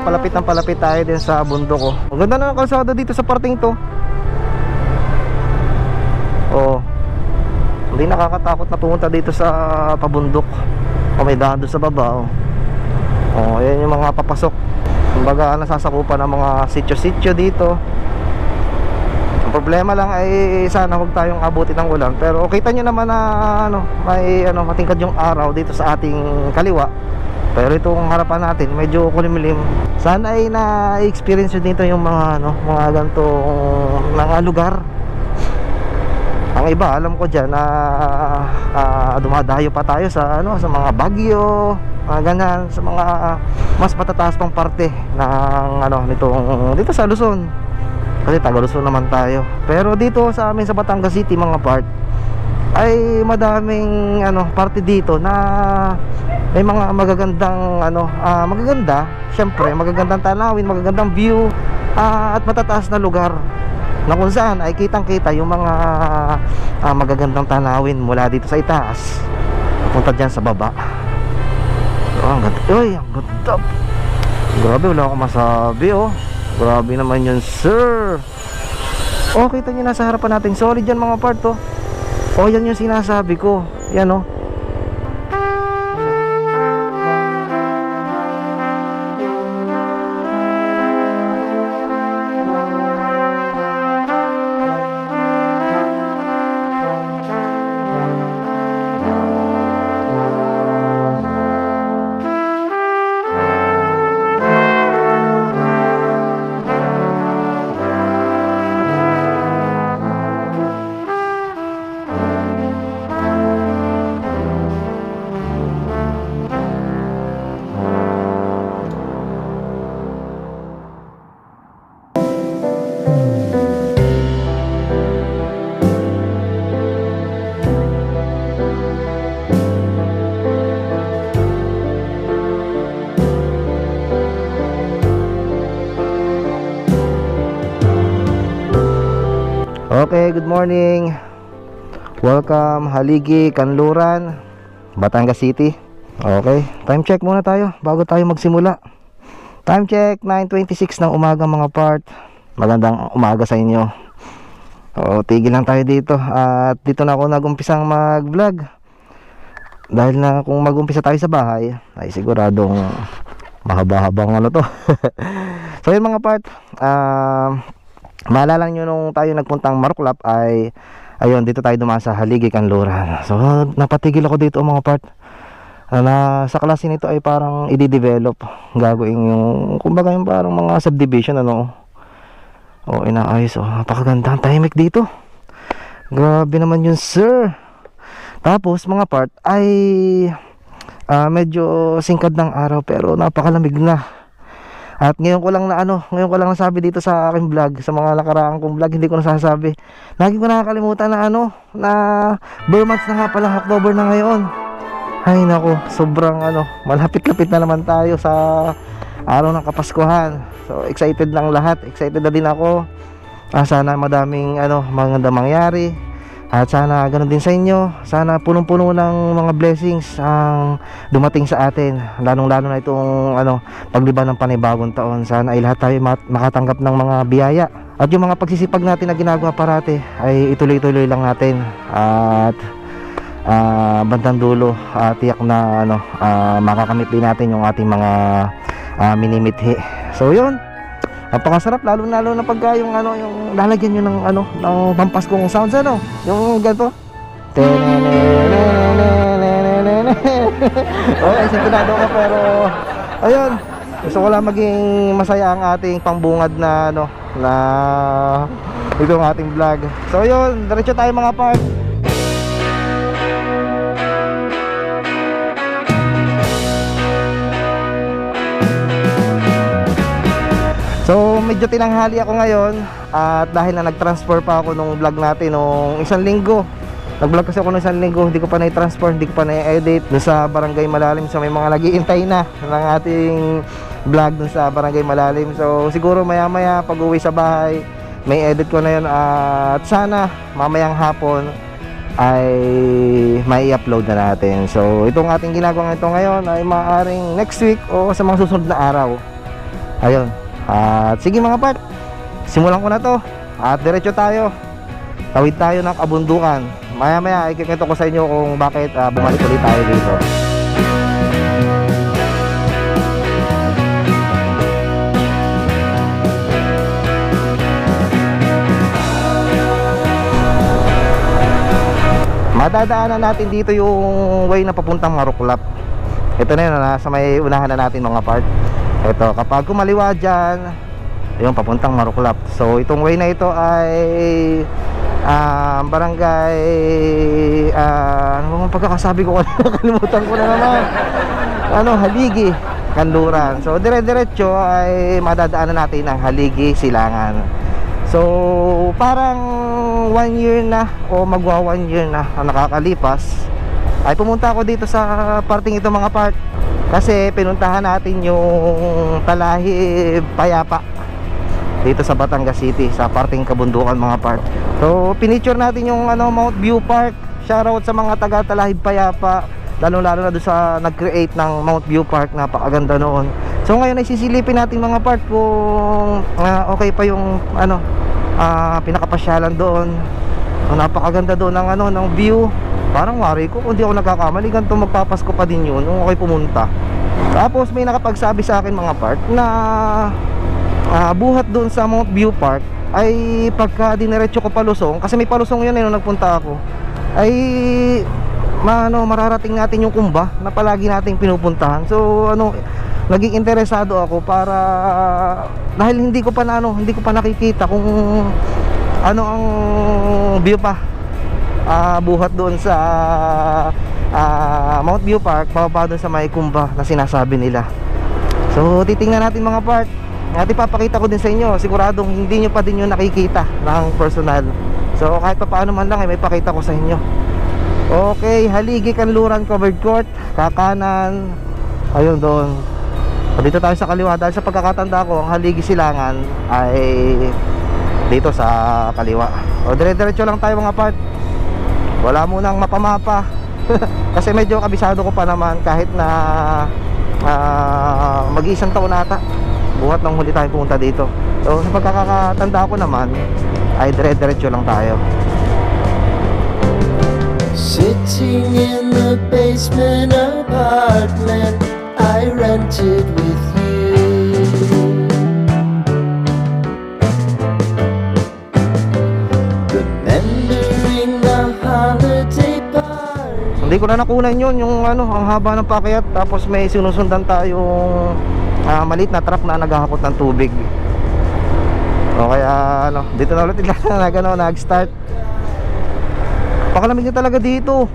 palapit ng palapit tayo din sa bundok. Oh. Ang ganda na ng kalsada dito sa parting to. Oh, hindi nakakatakot na pumunta dito sa pabundok. O may daan doon sa baba. Oh, ayan yung mga papasok. Kumbaga nasasakupan ng mga sityo-sityo dito. Ang problema lang ay sana huwag tayong abutin ng ulan. Pero kita nyo naman na may matingkad yung araw dito sa ating kaliwa. Pero itong harapan natin medyo kulimlim. Sana ay na-experience nyo dito yung mga mga ganitong mga lugar. Ang iba alam ko dyan na dumadayo pa tayo sa sa mga bagyo, mga ganyan, sa mga mas matataas pang parte ng dito sa Luzon. Kasi taga Luzon naman tayo. Pero dito sa amin sa Batangas City mga part ay madaming parte dito na may mga magagandang magaganda, syempre magagandang tanawin, magagandang view, at matataas na lugar na kung saan ay kitang-kita yung mga magagandang tanawin mula dito sa itaas punta dyan sa baba. Ang ganda. Uy, ang ganda. Grabe, wala akong masabi. Grabe naman yun, sir. Kita nyo nasa harapan natin. Solid yan mga part. Yan yung sinasabi ko. Yan Okay, good morning. Welcome Haligi, Kanluran, Batangas City. Okay, time check muna tayo bago tayo magsimula. Time check, 9:26 ng umaga mga part. Magandang umaga sa inyo. Tigil lang tayo dito. At dito na ako nag-umpisang mag-vlog. Dahil na kung mag-umpisa tayo sa bahay ay siguradong mahaba-habang to. So yun mga part, maalala nyo nung tayo nagpuntang Maruklap ay ayun, dito tayo dumaan sa Haligi, Kanluran. So napatigil ako dito mga part. Sa klase nito ay parang i-develop, gagawin yung kumbaga yung parang mga subdivision inaayos. Napakaganda ang tahimik dito. Grabe naman yun, sir. Tapos mga part ay medyo singkad ng araw pero napakalamig na. At ngayon ko lang nasabi dito sa aking vlog, sa mga nakaraang kong vlog, hindi ko nasasabi. Lagi ko nakakalimutan na bare months na nga pala, October na ngayon. Ay nako, sobrang malapit-lapit na naman tayo sa araw ng Kapaskuhan. So excited lang lahat, excited na din ako. Sana madaming maganda mangyari. At sana ganoon din sa inyo. Sana punong-puno ng mga blessings ang dumating sa atin, lalong-lalo na itong pagliban ng panibagong taon. Sana ay lahat tayo makatanggap ng mga biyaya. At yung mga pagsisipag natin na ginagawa parati ay ituloy-tuloy lang natin. At bandang dulo, tiyak na makakamit din natin yung ating mga minimithi. So yun, napakasarap lalo na pagka yung yung lalagyan nyo ng pampaskong sounds yung ganito. Okay, sintonado ko pero ayun, gusto ko lang maging masaya ang ating pangbungad na itong ating vlog. So yun, diretso tayo mga part. So medyo tinanghali ako ngayon at dahil na nag-transfer pa ako nung vlog natin nung isang linggo. Nag-vlog kasi ako nung isang linggo, hindi ko pa na-transfer, hindi ko pa na-edit dun sa Barangay Malalim. So may mga nag-iintay na ng ating vlog dun sa Barangay Malalim. So siguro maya-maya pag uwi sa bahay, may edit ko na yun at sana mamayang hapon ay may i-upload na natin. So itong ating ginagawa ito ngayon ay maaaring next week o sa mga susunod na araw Ayun. At sige mga part, simulan ko na to. At diretso tayo. Tawid tayo ng kabundukan. Maya maya ikikwento ko sa inyo kung bakit bumalik ulit tayo dito. Madadaanan natin dito yung way na papuntang Maruklap. Ito na yun, nasa may unahan na natin mga part. Ito, kapag kumaliwa dyan, yung papuntang Maruklap. So itong way na ito ay barangay, ano bang pagkakasabi ko kanina, kalimutan ko na naman. Haligi, Kanluran. So dire-diretso ay madadaanan natin ang Haligi, Silangan. So parang 1 year na o magwa 1 year na ang nakakalipas ay pumunta ako dito sa parting ito mga part, kasi pinuntahan natin yung Talahib Payapa dito sa Batangas City sa parting kabundukan mga part. So pinicture natin yung Mount View Park. Shoutout sa mga taga Talahib Payapa, lalo na doon sa nag-create ng Mount View Park, napakaganda noon. So ngayon ay sisilipin natin mga part kung okay pa yung pinakapasyalan doon. Napakaganda doon ng view. Parang wari ko kung di ako nagkakamali, ganito magpapasko pa din yun nung ako'y pumunta. Tapos may nakapagsabi sa akin mga part na buhat doon sa Mount View Park ay pagka diniretso ko palusong, kasi may palusong yun nung nagpunta ako, ay mararating natin yung Kumba na palagi nating pinupuntahan. So naging interesado ako para, dahil hindi ko pa nakikita kung ano ang view pa buhat doon sa Mount View Park, pababa doon sa may Kumba na sinasabi nila. So titingnan natin mga part, at ipapakita ko din sa inyo, siguradong hindi nyo pa din yung nakikita ng personal. So kahit pa paano man lang may pakita ko sa inyo. Okay, Haligi, Kanluran covered court, kakanan, ayun doon. So, dito tayo sa kaliwa, dahil sa pagkakatanda ko ang Haligi, Silangan ay dito sa kaliwa. O dire-diretso lang tayo mga part, wala munang mapamapa. Kasi medyo kabisado ko pa naman, kahit na mag-iisang taon nata buhat nang huli tayo pumunta dito. So sa pagkakatanda ko naman ay dire-diretso lang tayo. Sitting in the basement apartment I rented with you, remembering the holiday party. Hindi ko na nakunan yun, yung ang haba ng pakyat, tapos may sinusundan tayong maliit na truck na naghahakot ng tubig. O kaya dito na ulit nag-start. Pakalamig na talaga dito.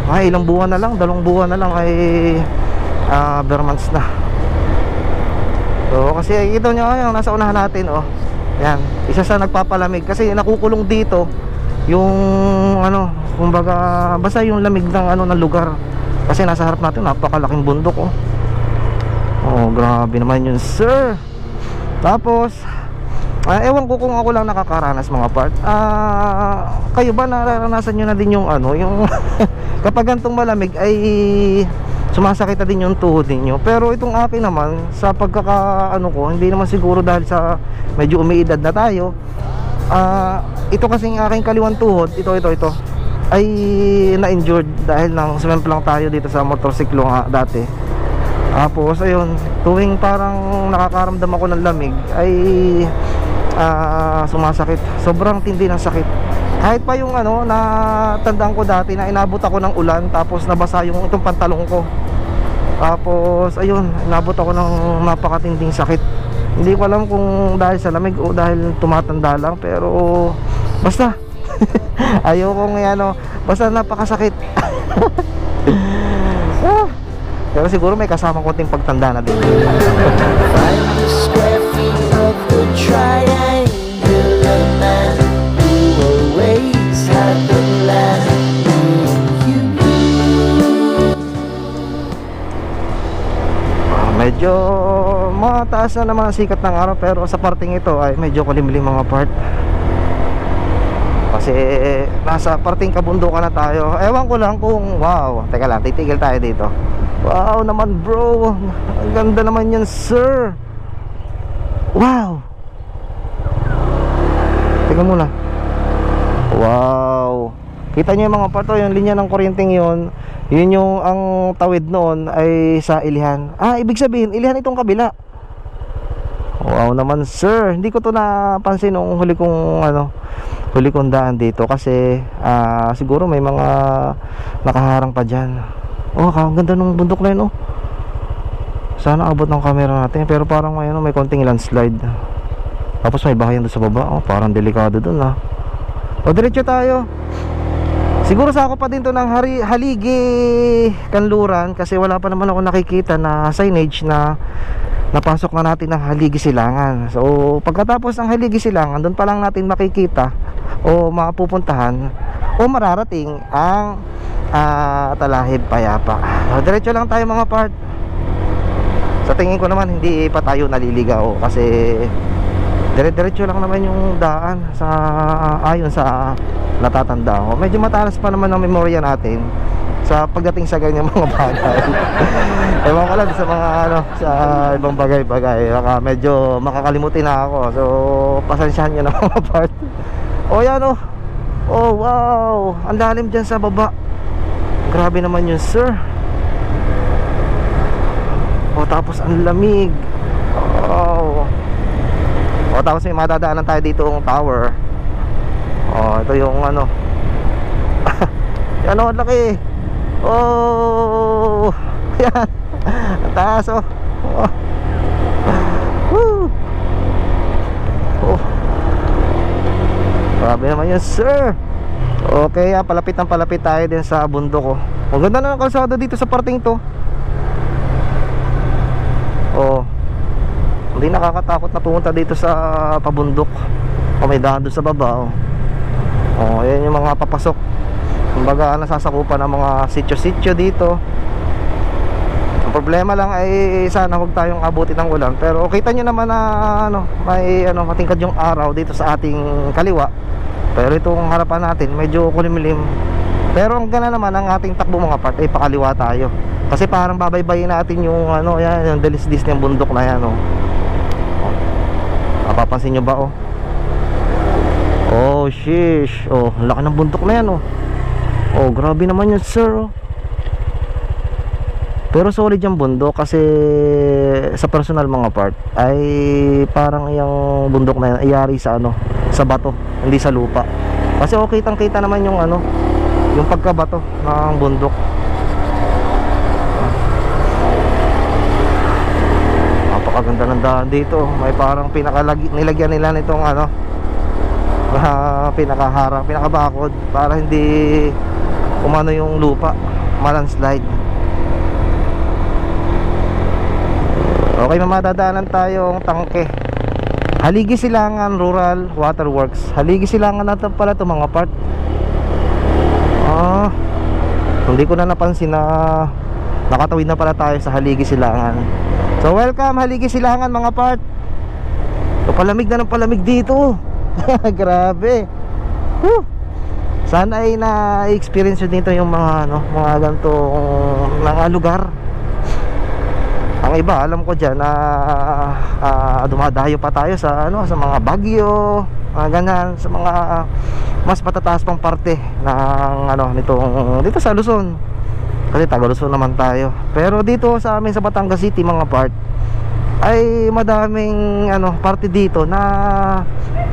Ay ilang buwan na lang, 2 buwan na lang ay Vermonts na. So kasi ito nyo yung nasa unahan natin, yan, isa sa nagpapalamig, kasi nakukulong dito yung kumbaga basta yung lamig ng ng lugar, kasi nasa harap natin napakalaking bundok. Grabe naman yun sir. Tapos ewan ko kung ako lang nakakaranas mga part. Kayo ba nararanasan nyo na din yung yung kapag gantong malamig ay sumasakit na din yung tuhod ninyo? Pero itong akin naman, sa pagkakaano ko, hindi naman siguro dahil sa medyo umiidad na tayo. Ito kasing aking kaliwang tuhod, ito ay na-injured dahil nang sumemplang tayo dito sa motorsiklo nga dati. Tapos ayun, tuwing parang nakakaramdam ako ng lamig ay sumasakit. Sobrang tindi ng sakit. Kahit pa yung natandaan ko dati na inabot ako ng ulan, tapos nabasa yung itong pantalong ko. Tapos ayun, inabot ako ng napakatinding sakit. Hindi ko alam kung dahil sa lamig o dahil tumatanda lang, pero basta ayoko basta napakasakit. Pero siguro may kasamang konting pagtanda na din. Find the square feet of the triangular man who always had the land with you. Medyo mataas na naman ang sikat ng araw, pero sa parting ito ay medyo kulimlim mga part. Kasi nasa parting kabundukan na tayo. Ewan ko lang kung teka lang, titigil tayo dito. Wow naman bro, ang ganda naman yan sir. Wow! Tingnan muna. Wow! Kita nyo yung mga parto, yung linya ng kuryenteng yun. Yun yung ang tawid noon ay sa Ilihan. Ibig sabihin, Ilihan itong kabila. Wow naman sir. Hindi ko to napansin nung huli kong daan dito. Kasi siguro may mga nakaharang pa dyan. Ang ganda ng bundok na yun. Sana abot ng camera natin. Pero parang may konting landslide. Tapos may bahayan doon sa baba. Parang delikado doon diretso tayo. Siguro sako pa din to ng Haligi Kanluran. Kasi wala pa naman ako nakikita na signage na napasok na natin ng Haligi Silangan. So pagkatapos ng Haligi Silangan, doon pa lang natin makikita o mapupuntahan o mararating ang Talahib Payapa. Diretso lang tayo mga part. Sa tingin ko naman hindi pa tayo naliligaw kasi diretso lang naman yung daan sa ayon sa natatanda ko. Medyo matalas pa naman ang memorya natin sa pagdating sa ganyan mga bagay. Ewan ko lang sa mga sa ibang bagay-bagay. Baka medyo makakalimutin na ako. So pasensyahan nyo na mga part. Yan wow, ang lalim dyan sa baba. Grabe naman yun sir. Tapos ang lamig. Tapos may madadaanan tayo dito ang tower. Ito yung yan ang laki. Yan. Ang taas Grabe naman yun sir. Okay, palapit tayo din sa bundok. Maganda na ang kalsada dito sa parting to. Hindi nakakatakot na pumunta dito sa pabundok. May daan doon sa baba. Yan yung mga papasok. Kumbaga nasasakupan ng mga sityo-sityo dito. Ang problema lang ay sana huwag tayong abutin ng ulan. Pero kita nyo naman na may matingkad yung araw dito sa ating kaliwa. Pero itong harapan natin medyo kulimlim. Pero ang gana naman ang ating takbo mga part ay pakaliwa tayo. Kasi parang babaybayin natin yung yung delis-dis ng bundok na yan. Napapansin nyo ba sheesh. Laki ng bundok na yan grabe naman yun sir. Pero solid yung bundok kasi sa personal mga part ay parang yung bundok na yan ay yari sa sa bato, hindi sa lupa. Kasi kitang-kita naman yung yung pagkabato ng bundok. Napakaganda ng daan dito. May parang nilagyan nila nitong pinakabakod para hindi yung lupa malandslide. Okay, mamadadaanan tayong tangke. Haligi Silangan Rural Waterworks. Haligi Silangan na pala ito mga part. Hindi ko na napansin na nakatawid na pala tayo sa Haligi Silangan. So welcome Haligi Silangan mga part. Palamig na ng palamig dito. Grabe. Sana ay na-experience nyo dito yung mga mga ganitong lugar. Ang iba alam ko dyan na dumadayo pa tayo sa sa mga bagyo, ganyan, sa mga mas patataas pang parte ng dito sa Luzon. Kasi taga Luzon naman tayo. Pero dito sa amin sa Batangas City mga part ay madaming parte dito na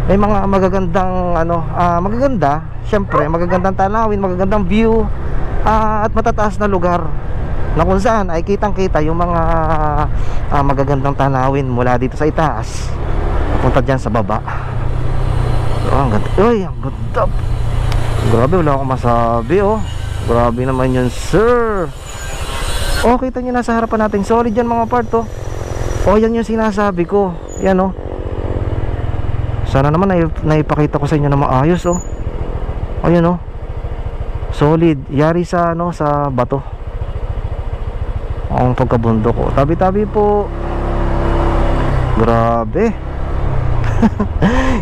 may mga magagandang magaganda, syempre magagandang tanawin, magagandang view, at matataas na lugar na kung saan ay kitang-kita yung mga magagandang tanawin mula dito sa itaas papunta dyan sa baba. Ang ganda. Ang ganda. Grabe, wala akong masabi Grabe naman yun sir. Kita nyo nasa harapan natin. Solid yan mga part yan yung sinasabi ko. Yan sana naman naipakita ko sa inyo na maayos Ayan solid. Yari sa sa bato ang pagkabundok tabi-tabi po. Grabe.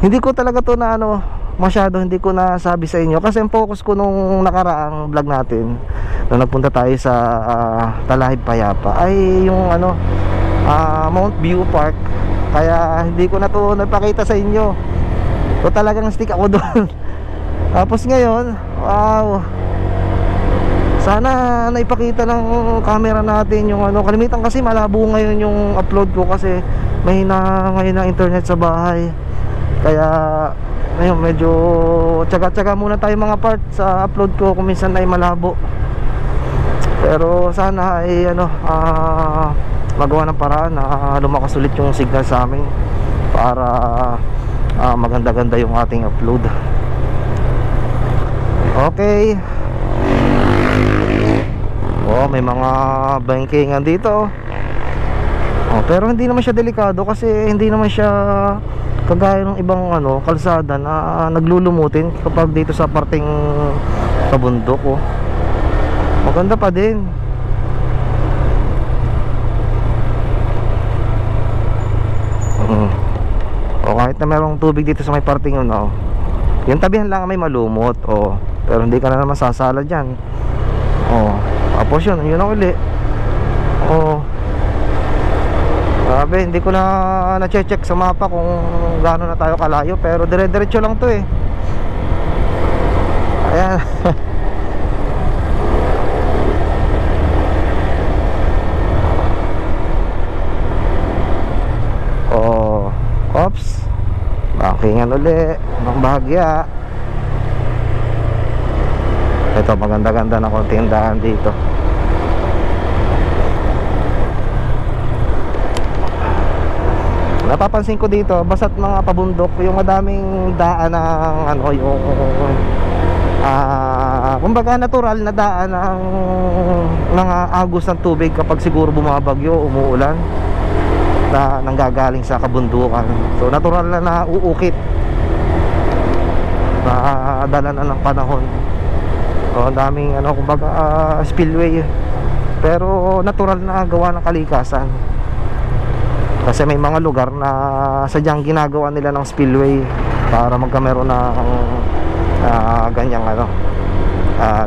Hindi ko talaga to na masyado hindi ko nasabi sa inyo kasi ang focus ko nung nakaraang vlog natin nung nagpunta tayo sa Talahib Payapa ay yung Mount View Park Kaya hindi ko na to napakita sa inyo. So talagang stick ako doon. Tapos ngayon, wow, sana naipakita ng camera natin yung ano. Kalimitan kasi malabo ngayon yung upload ko kasi mahina ngayon ang internet sa bahay. Kaya ngayon medyo tsaga-tsaga muna tayo mga part sa upload ko kung minsan ay malabo. Pero sana ay magawa ng paraan na lumakas ulit yung signal sa amin para maganda-ganda yung ating upload. Okay. Oh, may mga bankingan dito. Oh, pero hindi naman siya delikado kasi hindi naman siya kagaya ng ibang kalsada na naglulumutin kapag dito sa parting kabundok. Oh, maganda pa din. O kahit na merong tubig dito sa may parting yun, yung tabihan lang may malumot, pero hindi ka na naman sasala dyan. Tapos yun ang uli. Grabe, hindi ko na na-check sa mapa kung gaano na tayo kalayo, pero dire-diretso lang to eh. Ayan. Ops, bankingan uli ng Bahagya. Ito, maganda-ganda na konting daan dito. Napapansin ko dito, basta't mga pabundok, yung madaming daan ng yung kumbaga natural na daan ng mga agos ng tubig kapag siguro bumabagyo, umuulan, na nanggagaling sa kabundukan. So natural na nauukit na dala na ng panahon. So ang daming kumbaga spillway, pero natural na gawa ng kalikasan. Kasi may mga lugar na sadyang ginagawa nila ng spillway para magkameron ng ganyang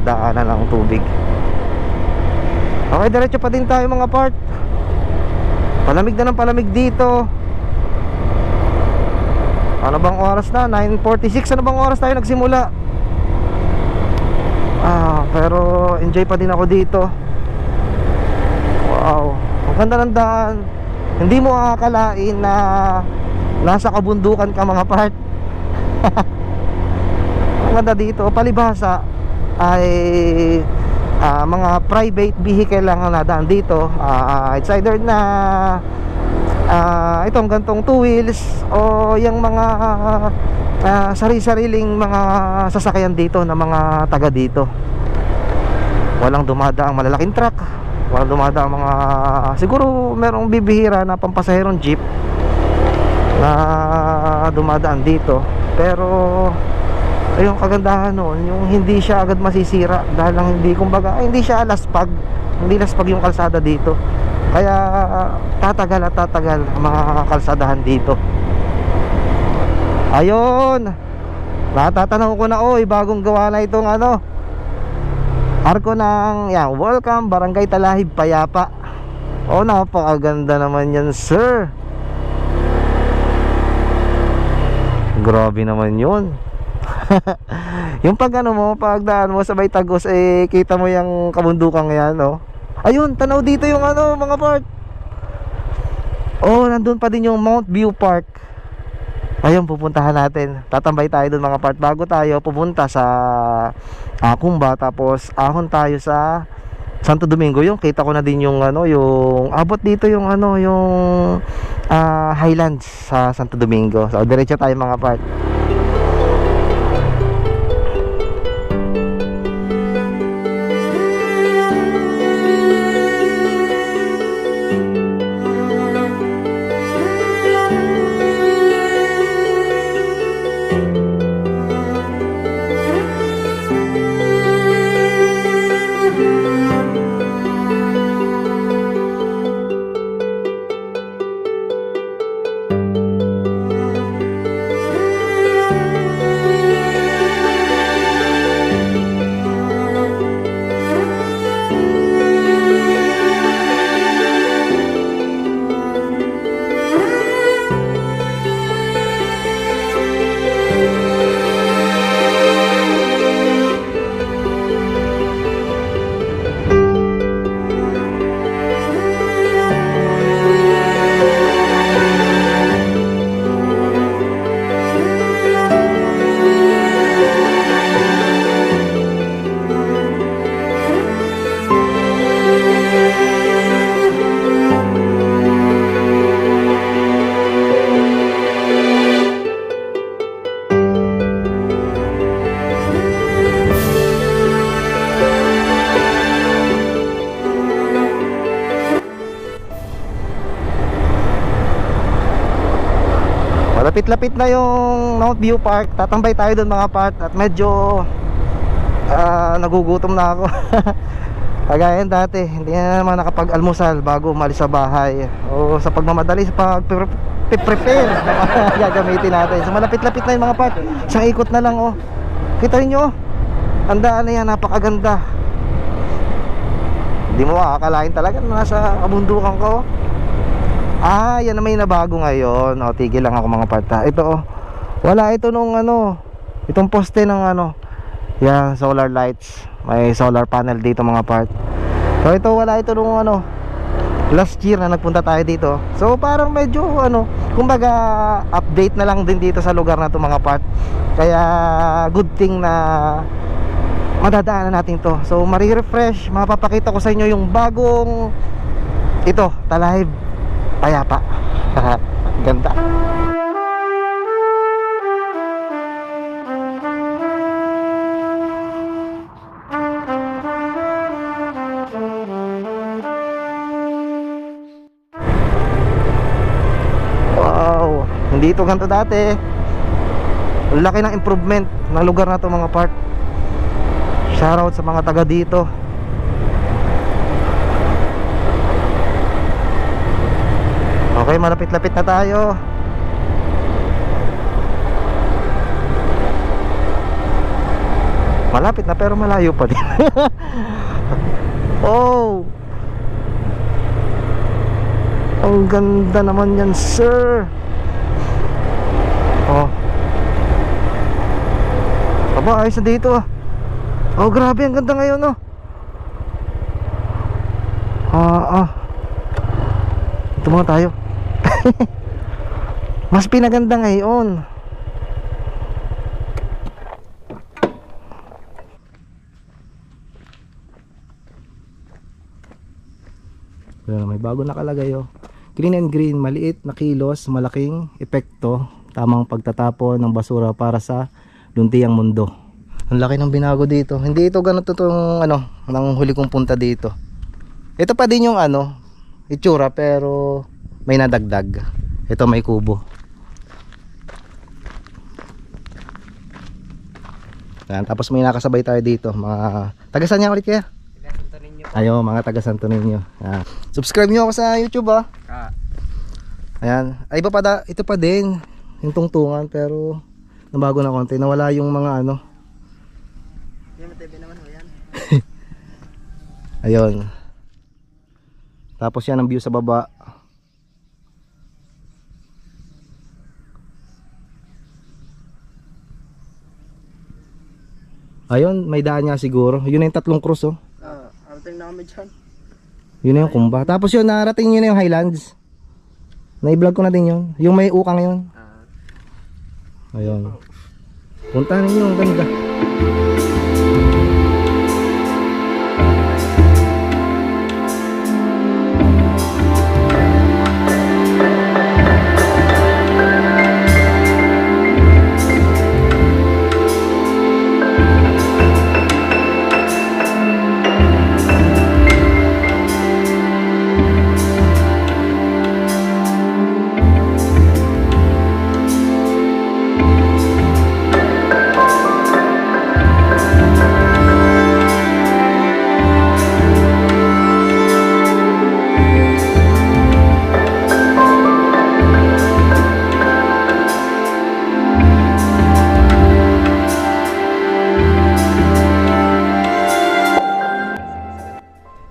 daanan ng tubig. Okay, diretso pa din tayo mga part. Palamig na ng palamig dito. Ano bang oras na? 9:46. Ano bang oras tayo nagsimula? Pero enjoy pa din ako dito. Wow, ang ganda ng daan. Hindi mo akalain na nasa kabundukan ka mga part. Ang ganda dito. Palibhasa ay mga private vehicle lang ang nadaan dito. It's either na itong gantong two wheels o yung mga sari-sariling mga sasakyan dito na mga taga dito. Walang dumadaang malalaking truck, walang dumadaang mga, siguro merong bibihira na pampasaherong jeep na dumadaan dito. Pero ayun, kagandahan noon, yung hindi siya agad masisira dahil lang hindi siya laspag, hindi laspag yung kalsada dito. Kaya tatagal at tatagal ang mga kalsadahan dito. Ayun, natatanaw ko na, bagong gawa na itong arko ng Welcome Barangay Talahib Payapa. Napakaganda naman yan, sir. Grabe naman yun. Yung pagdaan mo sa may Tagos, kita mo yung kabundukan yan, Ayun, tanaw dito yung mga part. Nandun pa din yung Mount View Park. Ayun, pupuntahan natin. Tatambay tayo dun mga part bago tayo pupunta sa Kumba. Tapos ahon tayo sa Santo Domingo. Yung kita ko na din yung yung abot dito yung yung Highlands sa Santo Domingo. So diretso tayo mga part. Lapit-lapit na yung Mount View Park. Tatambay tayo doon mga part. At medyo nagugutom na ako. Kagaya dati, hindi na naman nakapag-almusal bago umalis sa bahay. O sa pagmamadali sa pag-prepare gagamitin natin. So malapit-lapit na yung mga part. Isang ikot na lang oh. Kita nyo, ang daan na yan, napakaganda. Hindi mo makakalain talaga na nasa kabundukan ko. Yan na may nabago ngayon. O, tigil lang ako mga parta. Ito oh, wala ito nung itong poste ng yan, solar lights. May solar panel dito mga part. So ito, wala ito nung last year na nagpunta tayo dito. So parang medyo kumbaga update na lang din dito sa lugar na to mga part. Kaya good thing na madadaanan natin to. So mari-refresh, mapapakita ko sa inyo yung bagong ito, Talahib Payapa. Ganda. Wow, hindi ito ganito dati. Ang laki ng improvement ng lugar na to mga part. Shoutout sa mga taga dito. Okay, malapit-lapit na tayo. Malapit na pero malayo pa din. Oh, ang ganda naman yan, sir. Oh, aba, ayos na dito ah. Oh, grabe, ang ganda ngayon oh. Ito muna tayo. Mas pinaganda ngayon. Pero may bago nakalagay oh. Green and green, maliit na kilos, malaking epekto, tamang pagtatapon ng basura para sa luntiang mundo. Ang laki ng binago dito. Hindi ito ganito tong nang huli kong punta dito. Ito pa din yung itsura pero may nadagdag. Ito may kubo. Yan, tapos may nakasabay tayo dito. Mga taga-saan niya ulit kaya? Taga Santo Niño. Ayo, mga taga Santo Niño. Yan. Subscribe niyo ako sa YouTube ah. Ayan. Ay iba pa ito pa din yung tungtungan pero nabago na konti. Nawala yung mga TV naman ho yan. Ayun. Tapos yan ang view sa baba. Ayun, may daan niya siguro. Yun na yung 3 cross oh. Arating na kami dyan. Yun na yung kumba. Tapos yun, narating yun na yung Highlands. Na-vlog ko na din yun. Yung may ukang yun. Ayun. Puntahan ninyo, ang ganda.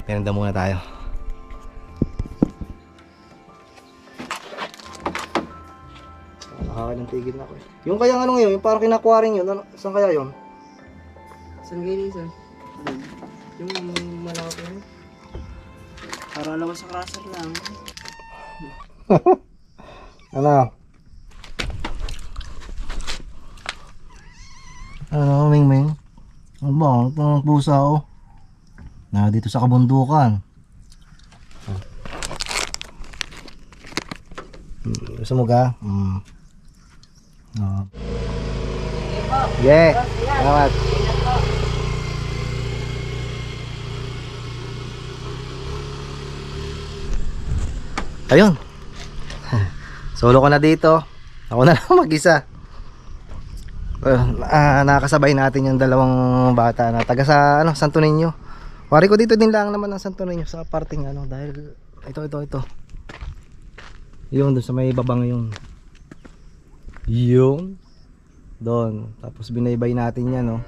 Pinanda muna tayo. Nakakaya ng tigil na ako eh. Yung kaya ngayon, yung parang kinakuha rin yun. Saan kaya yun? Saan kayo sir? Yung malaki yun. Para alam sa crusher lang. Ano, Ming? Ano ba? Ito ang pusa oh. Na dito sa kabundukan. Gusto mo ka? Yeah. Salamat. Ayun. Solo ko na dito. Ako na lang mag-isa. Nakakasabay natin yung dalawang bata na taga sa Santo Niño. Wari ko dito din lang naman ng Santo Niño sa parting dahil ito. Yung doon sa may babang yung doon. Tapos binaybay natin yan, no.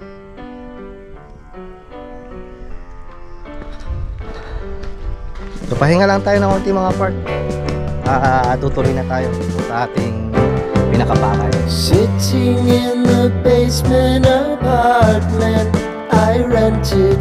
So pahinga lang tayo ng konti mga part. Tutuloy na tayo sa ating pinakapakay. Sitting in the basement apartment I rented